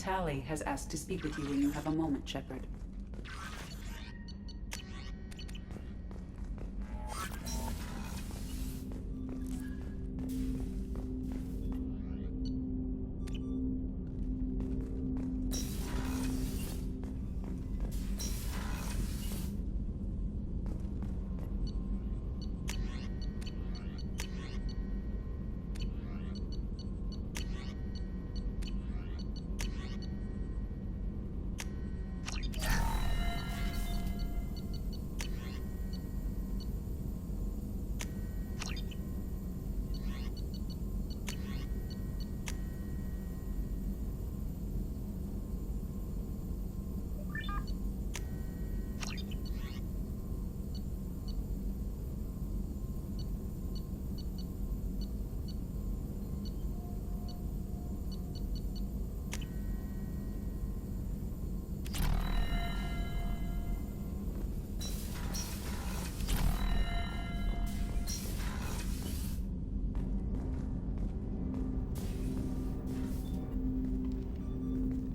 Tally has asked to speak with you when you have a moment, Shepard.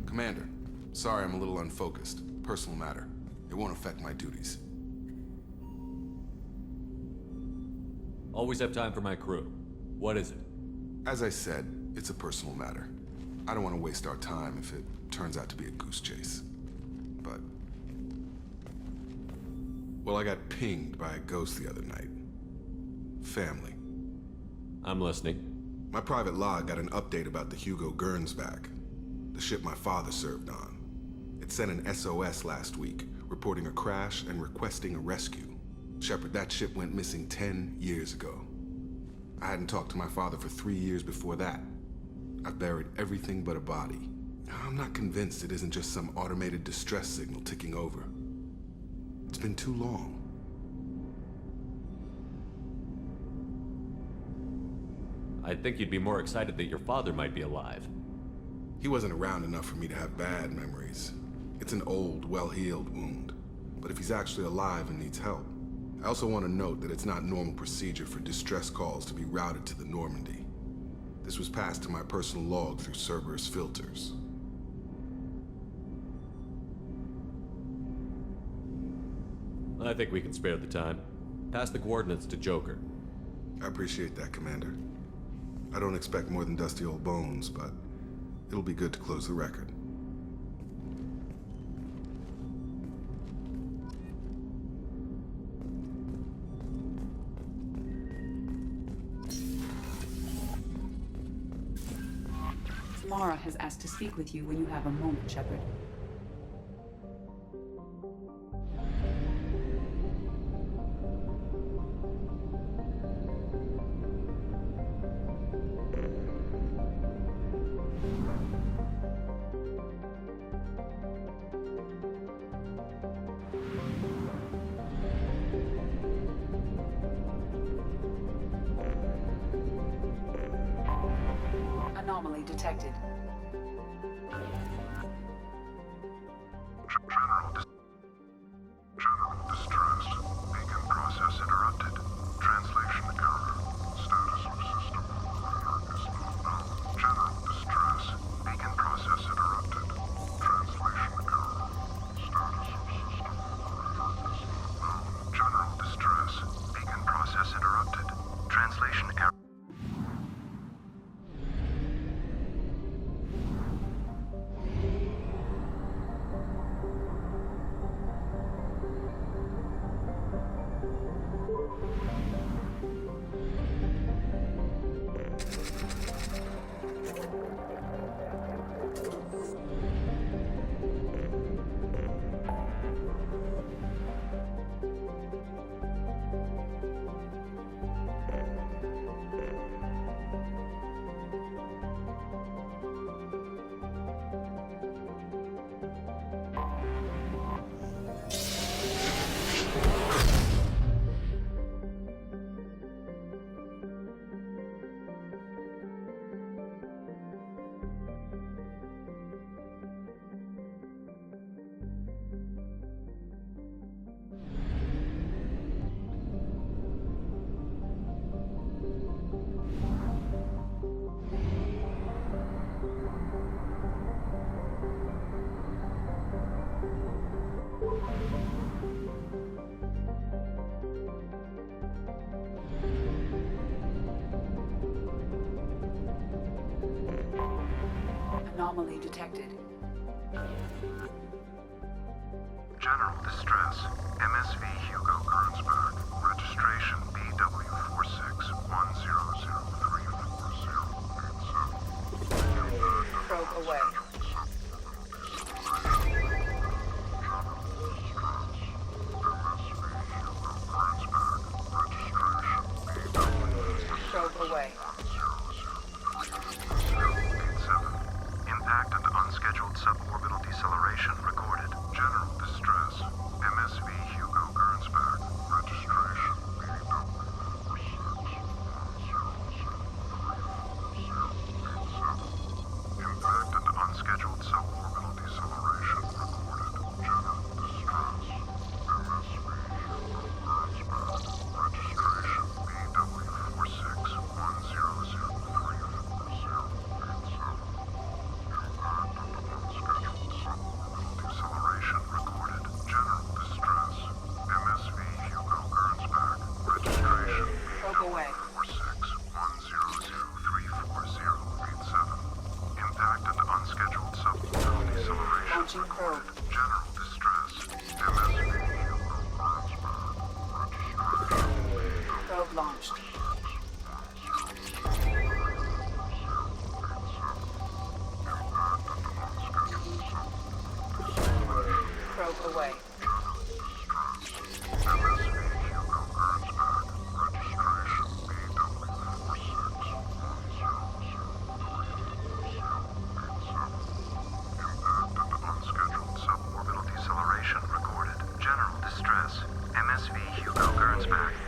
Commander, sorry I'm a little unfocused. Personal matter. It won't affect my duties. Always have time for my crew. What is it? As I said, it's a personal matter. I don't want to waste our time if it turns out to be a goose chase. But... well, I got pinged by a ghost the other night. Family. I'm listening. My private log got an update about the Hugo Gernsback, the ship my father served on. It sent an SOS last week, reporting a crash and requesting a rescue. Shepard, that ship went missing 10 years ago. I hadn't talked to my father for 3 years before that. I've buried everything but a body. I'm not convinced it isn't just some automated distress signal ticking over. It's been too long. I think you'd be more excited that your father might be alive. He wasn't around enough for me to have bad memories. It's an old, well-healed wound. But if he's actually alive and needs help, I also want to note that it's not normal procedure for distress calls to be routed to the Normandy. This was passed to my personal log through Cerberus filters. I think we can spare the time. Pass the coordinates to Joker. I appreciate that, Commander. I don't expect more than dusty old bones, but it'll be good to close the record. Mara has asked to speak with you when you have a moment, Shepard. Anomaly detected. General distress. Beacon process interrupted. Translation error. Status of system is unknown. General distress. Beacon process interrupted. Translation error. Status of system is unknown. General distress. Beacon process interrupted. Translation error. anomaly detected. General distress. MSV Hugo Gernsback. Registration BW461034087. Probe away. Probe away. 087. Impact and unscheduled suborbital deceleration recorded. General distress. MSV Hugo Gernsback. Registration BW461034087. Impact and unscheduled suborbital deceleration recorded. General distress. MSV Hugo Gernsback. Registration Probe away. Impact and unscheduled suborbital deceleration Launching probe. General distress. MSV Hugo Gernsback. Registration Probe launched. Probe away.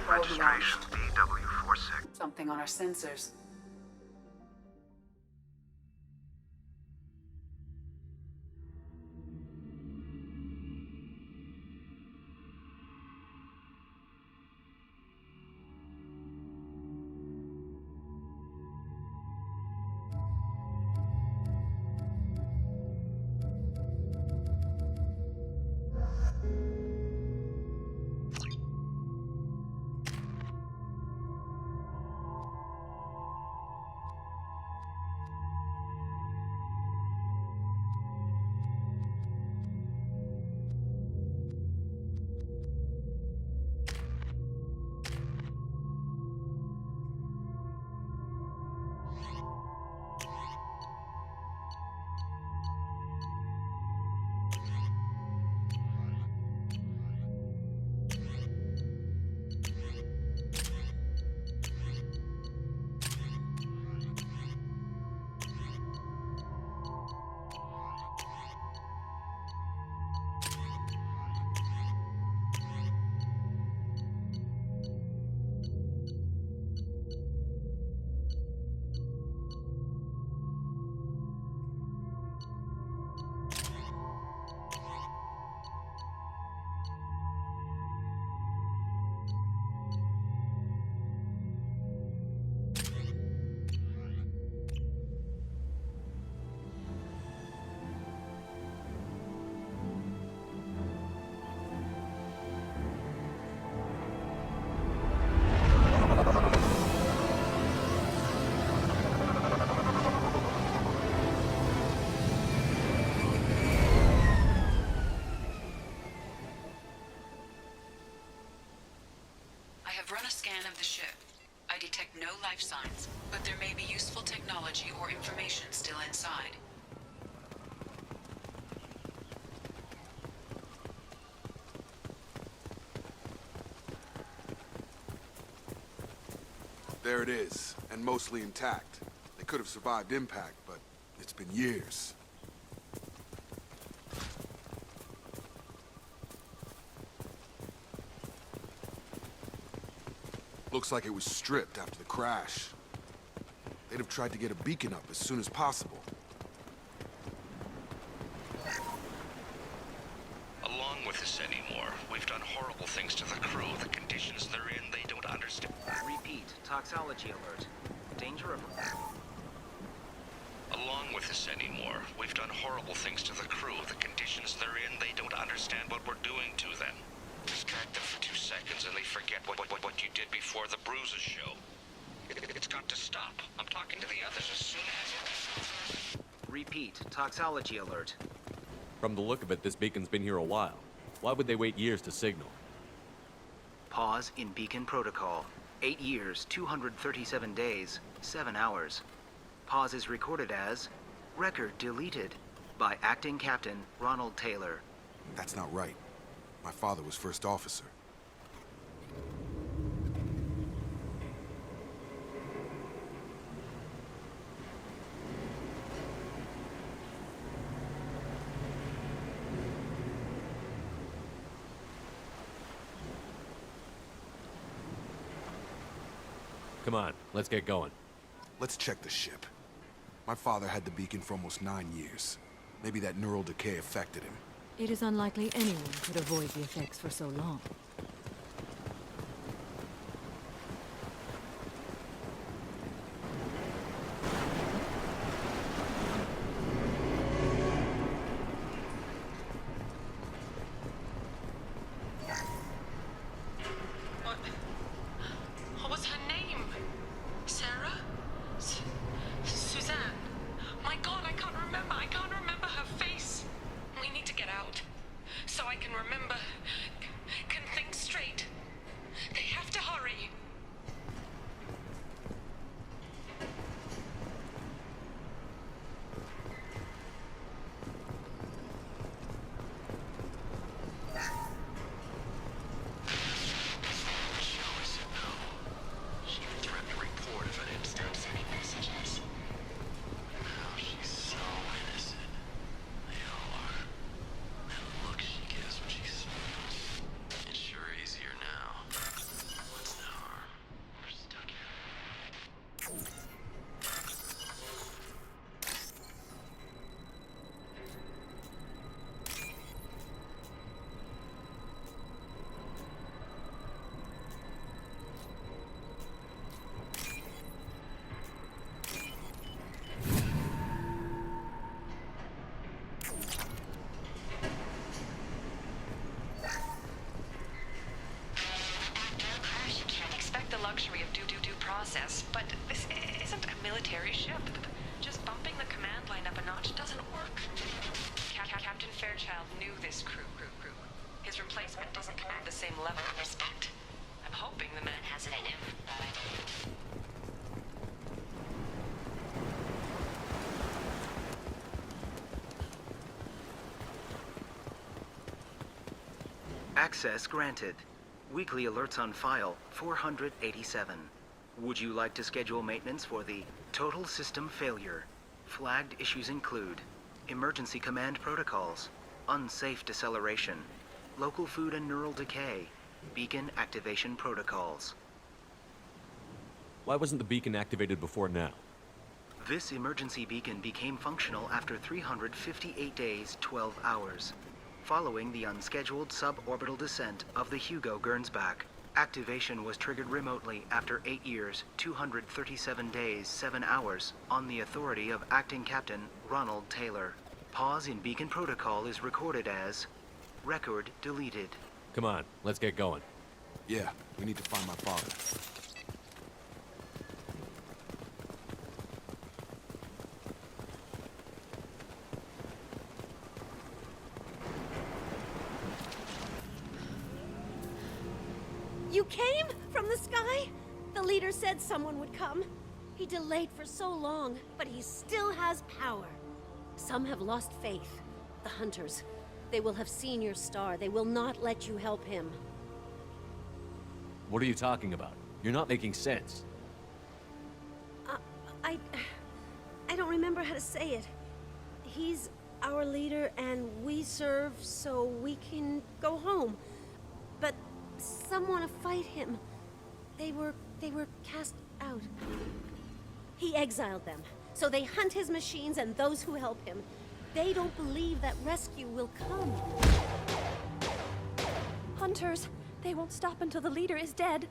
Registration BW46. Something on our sensors. I have run a scan of the ship. I detect no life signs, but there may be useful technology or information still inside. There it is, and mostly intact. They could have survived impact, but it's been years. Looks like it was stripped after the crash. They'd have tried to get a beacon up as soon as possible. Along with this anymore. We've done horrible things to the crew. The conditions they're in, they don't understand. Repeat. Toxology alert. Danger of... Along with this anymore. We've done horrible things to the crew. The conditions they're in, they don't understand what we're doing to them. Distract them for 2 seconds and they forget what you did before the bruises show. It's got to stop. I'm talking to the others as soon as... Repeat, toxology alert. From the look of it, this beacon's been here a while. Why would they wait years to signal? Pause in beacon protocol. 8 years, 237 days, 7 hours. Pause is recorded as record deleted by Acting Captain Ronald Taylor. That's not right. My father was first officer. Come on, let's get going. Let's check the ship. My father had the beacon for almost 9 years. Maybe that neural decay affected him. It is unlikely anyone could avoid the effects for so long. What was her name? Sarah? Suzanne? My God, I can't remember. I can't remember her face. We need to get out. So I can remember. Can think straight. They have to hurry. She threatened to report if I didn't start sending messages. Now she's so innocent. They all are. That look she gives when she smiles. It's sure easier now. What's the harm? We're stuck here. You can't expect the luxury of due process, but this isn't a military ship. Just bumping the command line up a notch doesn't work. Captain Fairchild knew this crew. His replacement doesn't command the same level of respect. I'm hoping the man has it in him. Access granted. Weekly alerts on file, 487. Would you like to schedule maintenance for the total system failure? Flagged issues include emergency command protocols, unsafe deceleration, local food and neural decay, beacon activation protocols. Why wasn't the beacon activated before now? This emergency beacon became functional after 358 days, 12 hours. Following the unscheduled suborbital descent of the Hugo Gernsback, activation was triggered remotely after 8 years, 237 days, 7 hours on the authority of Acting Captain Ronald Taylor. Pause in beacon protocol is recorded as record deleted. Come on, let's get going. Yeah, we need to find my father. You came from the sky? The leader said someone would come. He delayed for so long, but he still has power. Some have lost faith. The hunters. They will have seen your star. They will not let you help him. What are you talking about? You're not making sense. I don't remember how to say it. He's our leader and we serve so we can go home. But some want to fight him. They were cast out. He exiled them, so they hunt his machines and those who help him. They don't believe that rescue will come. Hunters, they won't stop until the leader is dead.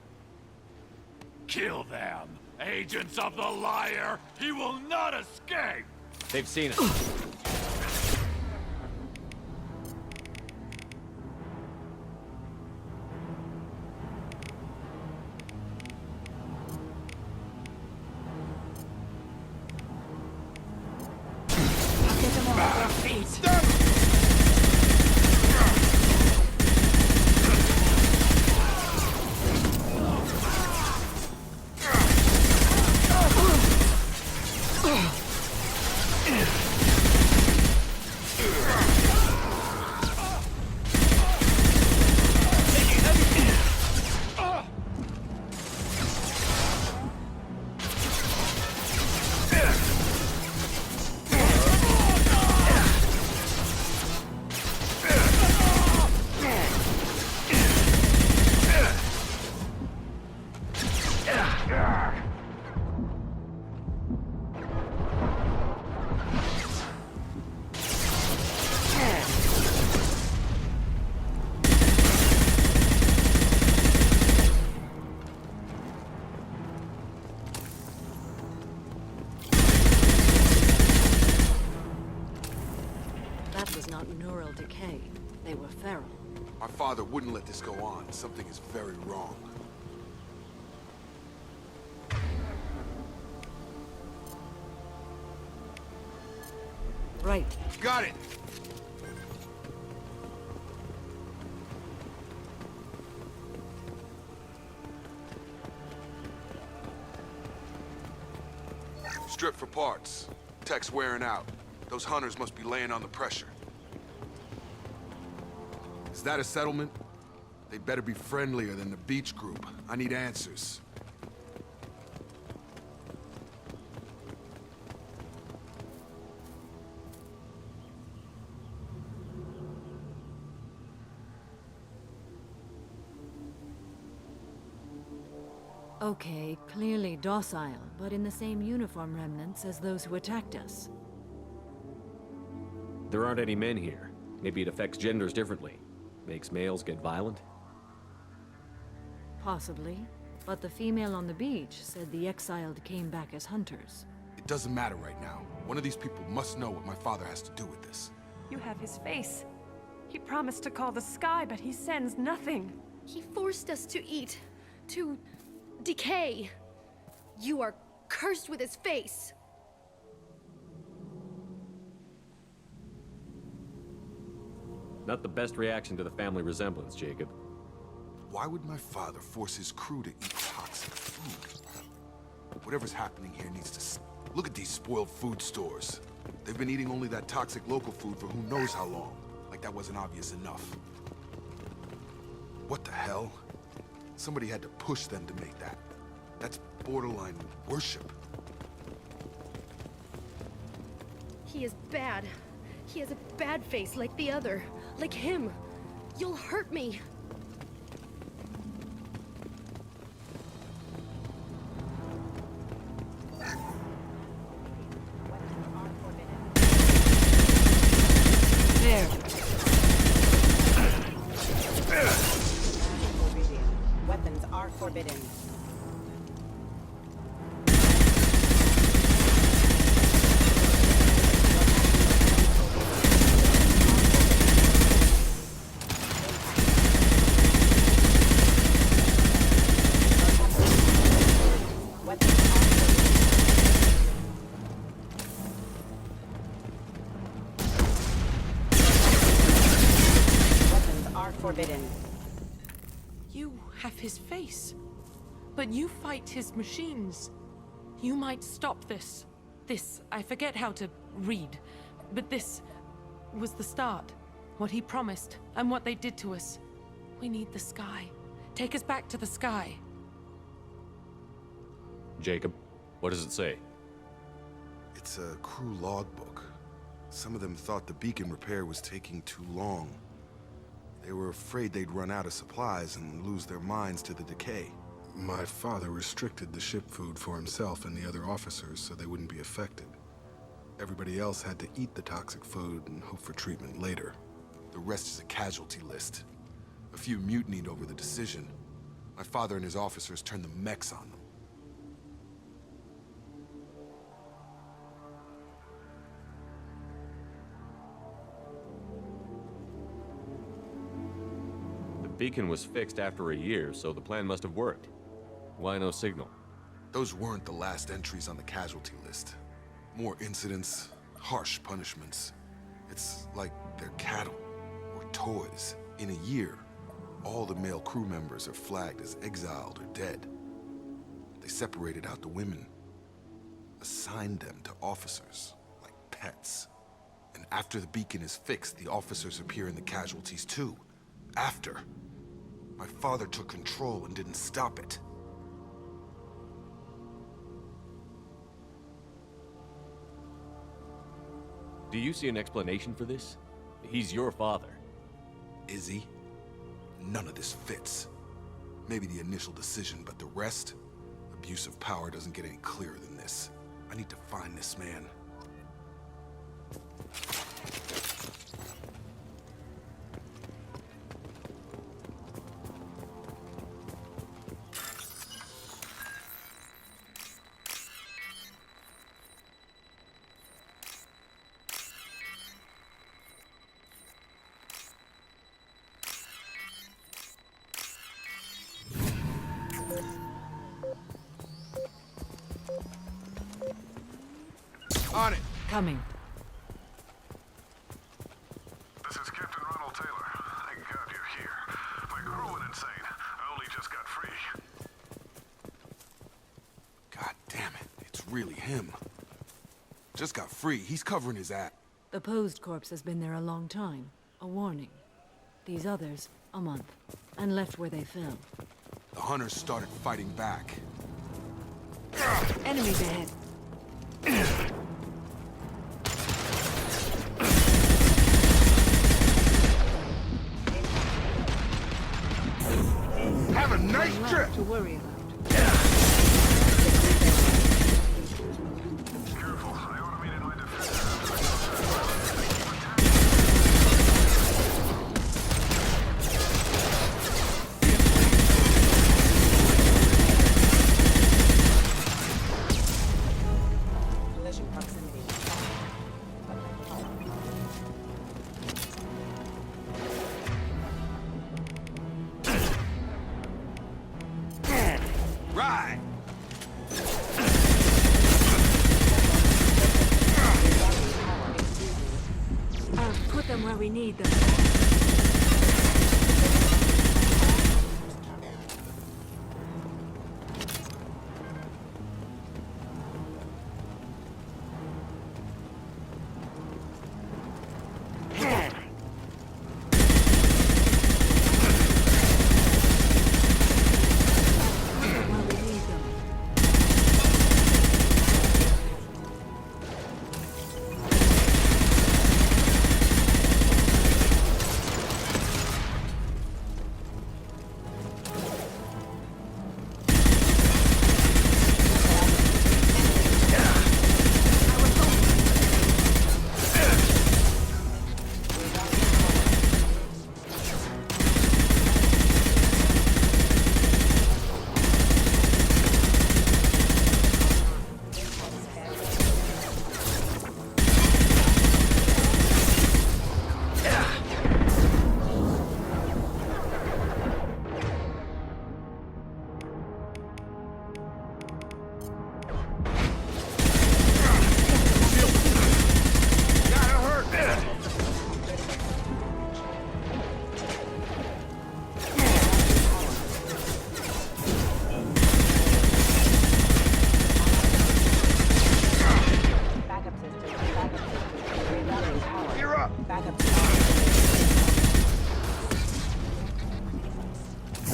Kill them! Agents of the liar! He will not escape! They've seen us. father wouldn't let this go on. Something is very wrong. Right. Got it! Strip for parts. Tech's wearing out. Those hunters must be laying on the pressure. Is that a settlement? They better be friendlier than the beach group. I need answers. Okay, clearly docile, but in the same uniform remnants as those who attacked us. There aren't any men here. Maybe it affects genders differently. Makes males get violent? Possibly. But the female on the beach said the exiled came back as hunters. It doesn't matter right now. One of these people must know what my father has to do with this. You have his face. He promised to call the sky, but he sends nothing. He forced us to eat, to decay. You are cursed with his face. Not the best reaction to the family resemblance, Jacob. Why would my father force his crew to eat toxic food? Whatever's happening here needs to look at these spoiled food stores. They've been eating only that toxic local food for who knows how long. Like that wasn't obvious enough. What the hell? Somebody had to push them to make that. That's borderline worship. He is bad. He has a bad face like the other. Like him. You'll hurt me. There. Weapons are forbidden. Forbidden. You have his face. But you fight his machines. You might stop this. This, I forget how to read. But this was the start. What he promised, and what they did to us. We need the sky. Take us back to the sky. Jacob, what does it say? It's a crew logbook. Some of them thought the beacon repair was taking too long. They were afraid they'd run out of supplies and lose their minds to the decay. My father restricted the ship food for himself and the other officers so they wouldn't be affected. Everybody else had to eat the toxic food and hope for treatment later. The rest is a casualty list. A few mutinied over the decision. My father and his officers turned the mechs on them. The beacon was fixed after a year, so the plan must have worked. Why no signal? Those weren't the last entries on the casualty list. More incidents, harsh punishments. It's like they're cattle, or toys. In a year, all the male crew members are flagged as exiled or dead. They separated out the women, assigned them to officers, like pets. And after the beacon is fixed, the officers appear in the casualties too. After. My father took control and didn't stop it. Do you see an explanation for this? He's your father. Is he? None of this fits. Maybe the initial decision, but the rest? Abuse of power doesn't get any clearer than this. I need to find this man. On it. Coming. This is Captain Ronald Taylor. Thank God you're here. My crew went insane. I only just got free. God damn it. It's really him. Just got free. He's covering his ass. The posed corpse has been there a long time. A warning. These others, a month. And left where they fell. The hunters started fighting back. Enemies ahead. Have a nice trip! To worry about. Careful, I automated my defense. Collision proximity. Right! Put them where we need them.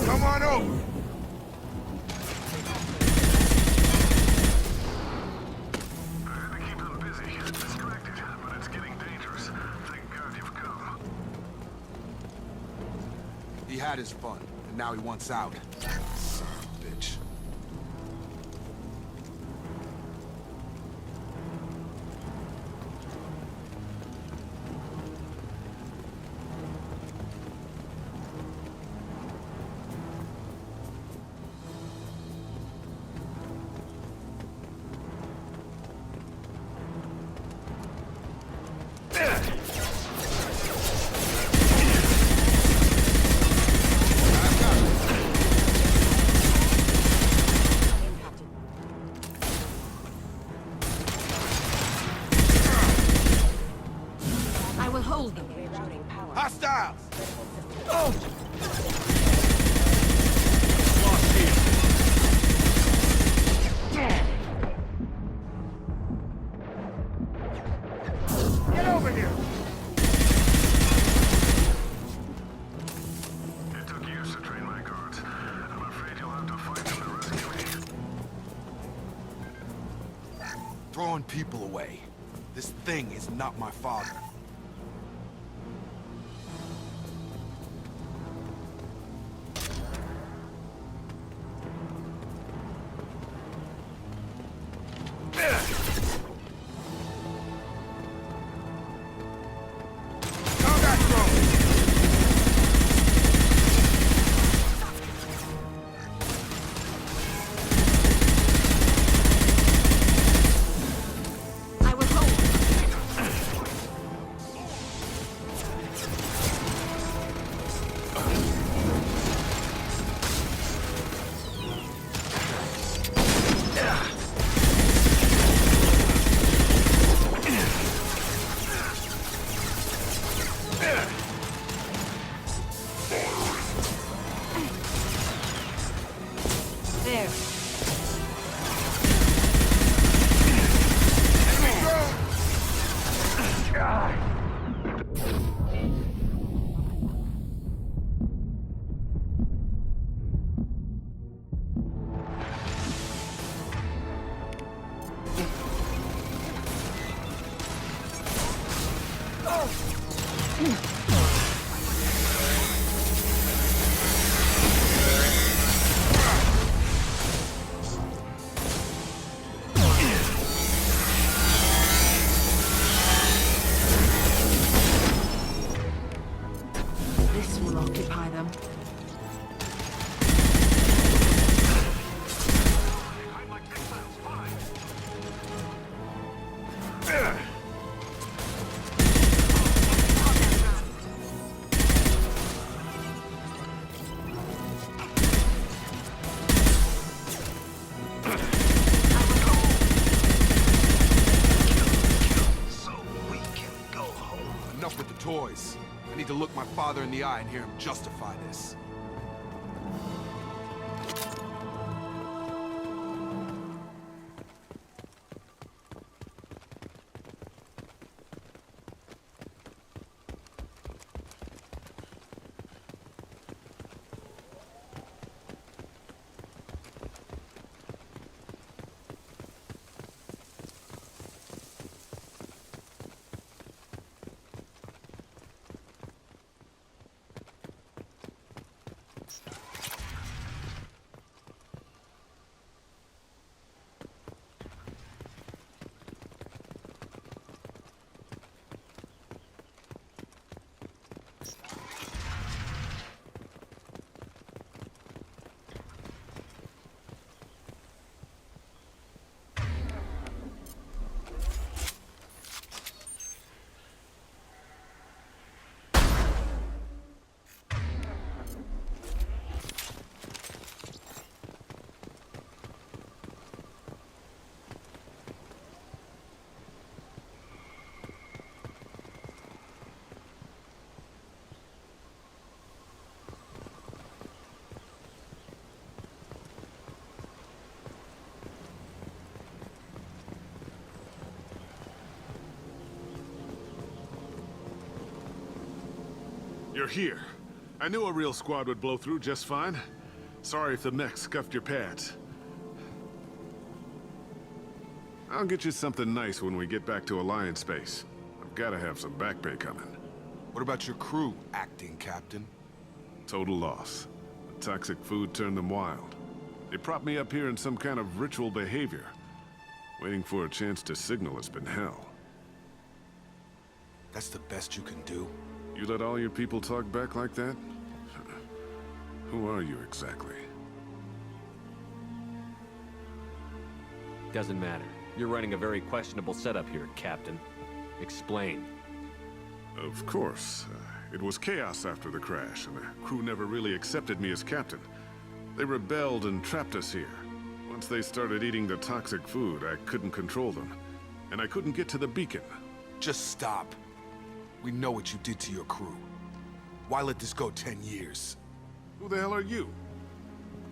Come on over! I had to keep them busy, distracted, but it's getting dangerous. Thank God you've come. He had his fun, and now he wants out. Son of a bitch. I will hold them. Rerouting power. Hostiles! Get over here! It took years to train my guards. I'm afraid you'll have to fight them to rescue me. Throwing people away. This thing is not my father. Combat drone! I will hold. need to look my father in the eye and hear him justify this. You're here. I knew a real squad would blow through just fine. Sorry if the mech scuffed your pads. I'll get you something nice when we get back to Alliance space. I've gotta have some back pay coming. What about your crew, acting captain? Total loss. The toxic food turned them wild. They propped me up here in some kind of ritual behavior. Waiting for a chance to signal has been hell. That's the best you can do? You let all your people talk back like that? Who are you exactly? Doesn't matter. You're running a very questionable setup here, Captain. Explain. Of course. It was chaos after the crash, and the crew never really accepted me as captain. They rebelled and trapped us here. Once they started eating the toxic food, I couldn't control them. And I couldn't get to the beacon. Just stop. We know what you did to your crew. Why let this go 10 years? Who the hell are you?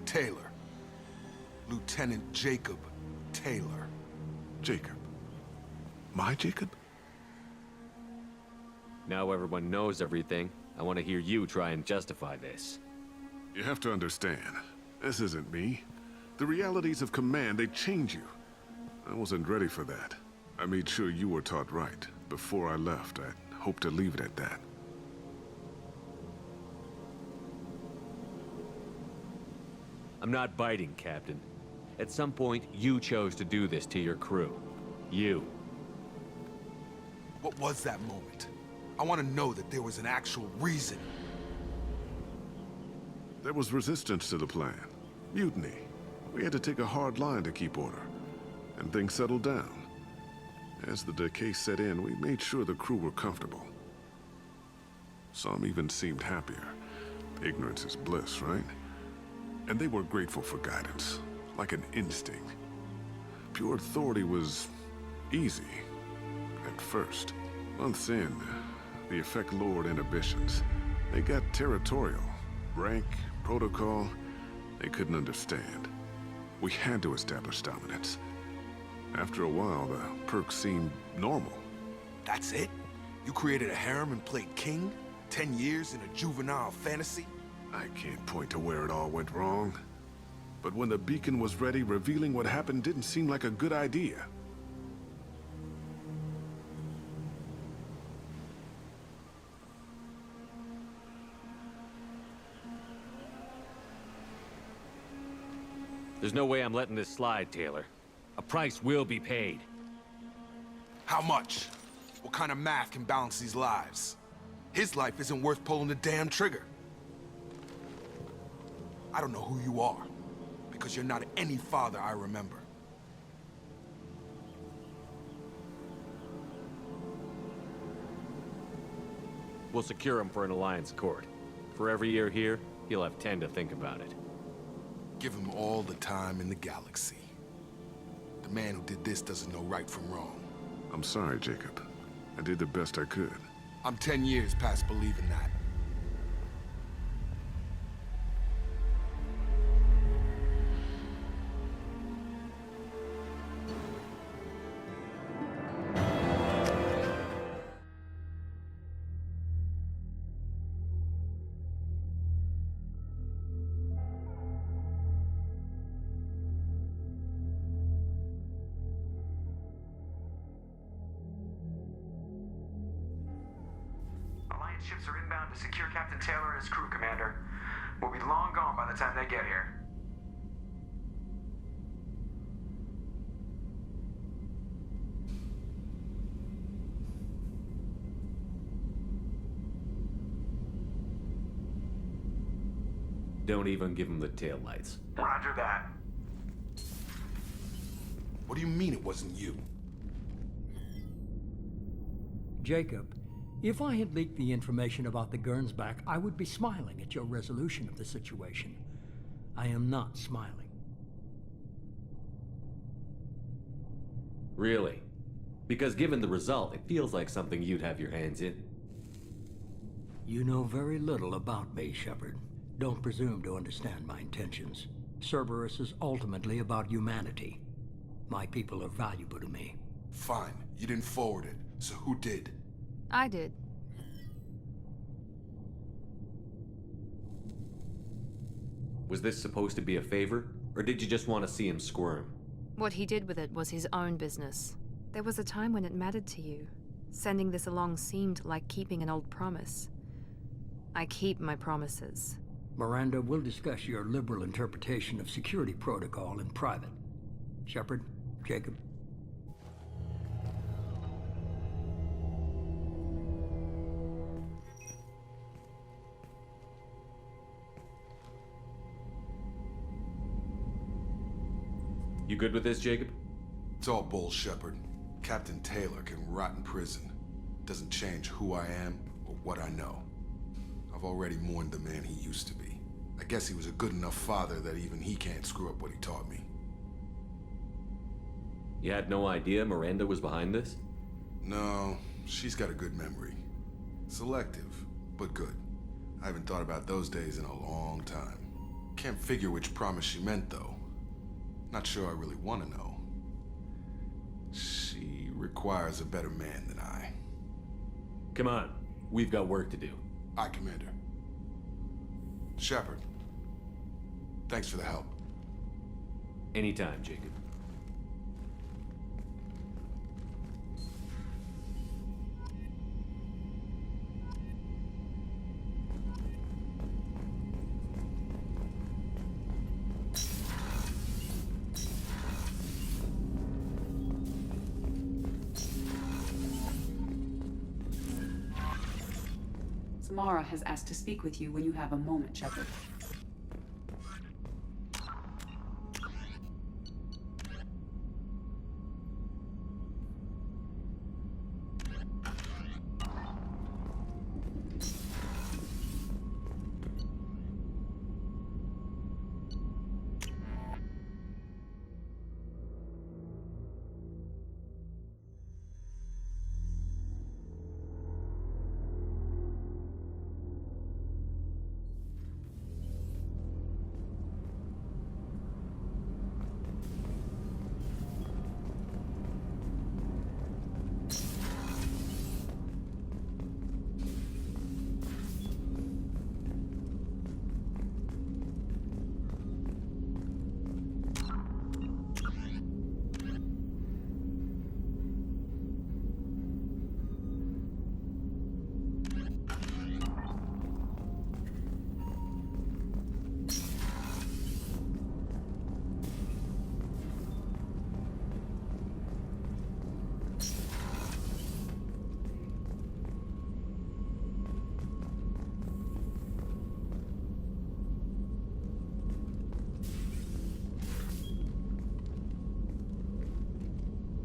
Taylor. Lieutenant Jacob Taylor. Jacob. My Jacob? Now everyone knows everything. I want to hear you try and justify this. You have to understand, this isn't me. The realities of command, they change you. I wasn't ready for that. I made sure you were taught right. Before I left, I hope to leave it at that. I'm not biting, Captain. At some point, you chose to do this to your crew. You. What was that moment? I want to know that there was an actual reason. There was resistance to the plan. Mutiny. We had to take a hard line to keep order. And things settled down. As the decay set in, we made sure the crew were comfortable. Some even seemed happier. Ignorance is bliss, right? And they were grateful for guidance, like an instinct. Pure authority was easy, at first. Months in, the effect lowered inhibitions. They got territorial. Rank, protocol, they couldn't understand. We had to establish dominance. After a while, the perks seemed normal. That's it? You created a harem and played king? 10 years in a juvenile fantasy? I can't point to where it all went wrong. But when the beacon was ready, revealing what happened didn't seem like a good idea. There's no way I'm letting this slide, Taylor. A price will be paid. How much? What kind of math can balance these lives? His life isn't worth pulling the damn trigger. I don't know who you are, because you're not any father I remember. We'll secure him for an Alliance court. For every year here, he'll have 10 to think about it. Give him all the time in the galaxy. The man who did this doesn't know right from wrong. I'm sorry, Jacob. I did the best I could. I'm 10 years past believing that. Alliance ships are inbound to secure Captain Taylor and his crew, Commander. We'll be long gone by the time they get here. Don't even give him the taillights. Roger that. What do you mean it wasn't you? Jacob, if I had leaked the information about the Gernsback, I would be smiling at your resolution of the situation. I am not smiling. Really? Because given the result, it feels like something you'd have your hands in. You know very little about me, Shepard. Don't presume to understand my intentions. Cerberus is ultimately about humanity. My people are valuable to me. Fine, you didn't forward it, so who did? I did. Was this supposed to be a favor, or did you just want to see him squirm? What he did with it was his own business. There was a time when it mattered to you. Sending this along seemed like keeping an old promise. I keep my promises. Miranda, we'll discuss your liberal interpretation of security protocol in private. Shepard, Jacob. You good with this, Jacob? It's all bull, Shepard. Captain Taylor can rot in prison. Doesn't change who I am or what I know. I've already mourned the man he used to be. I guess he was a good enough father that even he can't screw up what he taught me. You had no idea Miranda was behind this? No, she's got a good memory. Selective, but good. I haven't thought about those days in a long time. Can't figure which promise she meant, though. Not sure I really want to know. She requires a better man than I. Come on, we've got work to do. Aye, Commander. Shepard, thanks for the help. Anytime, Jacob. Samara has asked to speak with you when you have a moment, Shepard.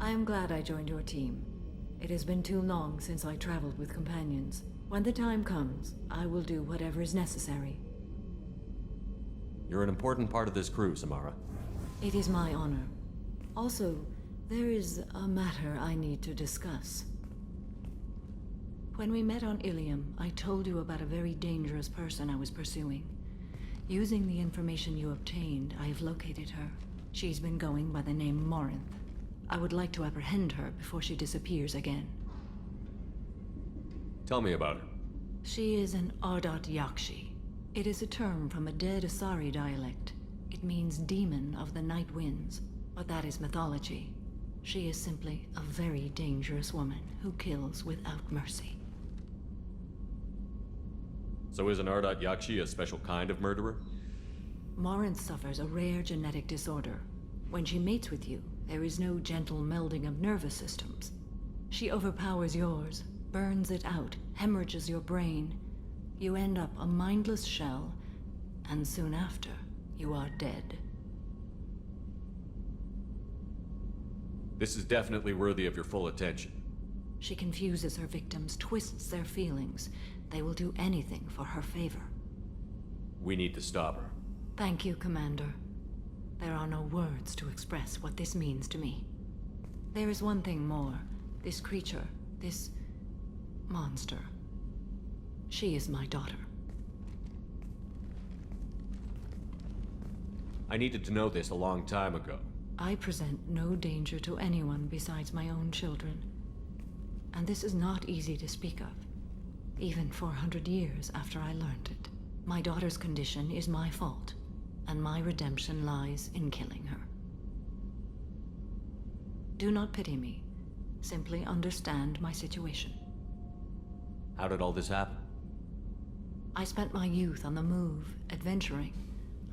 I am glad I joined your team. It has been too long since I traveled with companions. When the time comes, I will do whatever is necessary. You're an important part of this crew, Samara. It is my honor. Also, there is a matter I need to discuss. When we met on Ilium, I told you about a very dangerous person I was pursuing. Using the information you obtained, I have located her. She's been going by the name Morinth. I would like to apprehend her before she disappears again. Tell me about her. She is an Ardat Yakshi. It is a term from a dead Asari dialect. It means demon of the night winds, but that is mythology. She is simply a very dangerous woman who kills without mercy. So is an Ardat Yakshi a special kind of murderer? Morinth suffers a rare genetic disorder. When she mates with you, there is no gentle melding of nervous systems. She overpowers yours, burns it out, hemorrhages your brain. You end up a mindless shell, and soon after, you are dead. This is definitely worthy of your full attention. She confuses her victims, twists their feelings. They will do anything for her favor. We need to stop her. Thank you, Commander. There are no words to express what this means to me. There is one thing more. This creature, this monster. She is my daughter. I needed to know this a long time ago. I present no danger to anyone besides my own children. And this is not easy to speak of, even 400 years after I learned it. My daughter's condition is my fault, and my redemption lies in killing her. Do not pity me. Simply understand my situation. How did all this happen? I spent my youth on the move, adventuring.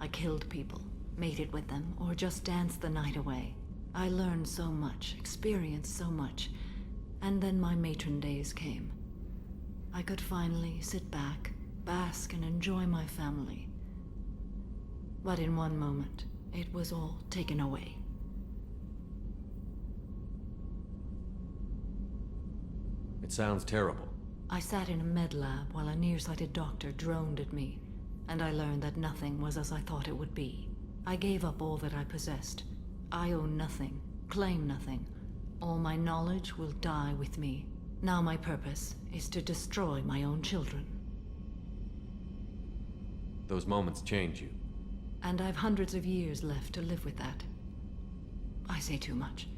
I killed people, mated with them, or just danced the night away. I learned so much, experienced so much, and then my matron days came. I could finally sit back, bask, and enjoy my family. But in one moment, it was all taken away. It sounds terrible. I sat in a med lab while a nearsighted doctor droned at me, and I learned that nothing was as I thought it would be. I gave up all that I possessed. I own nothing, claim nothing. All my knowledge will die with me. Now my purpose is to destroy my own children. Those moments change you. And I've hundreds of years left to live with that. I say too much.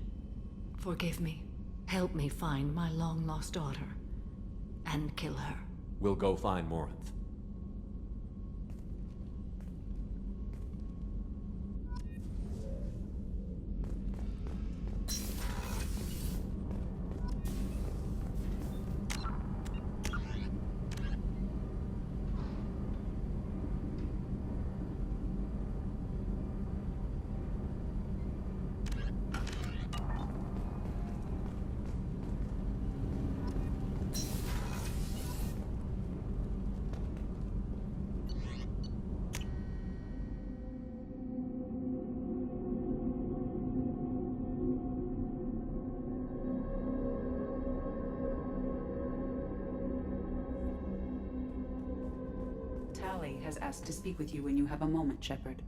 Forgive me. Help me find my long-lost daughter. And kill her. We'll go find Morinth. Has asked to speak with you when you have a moment, Shepard.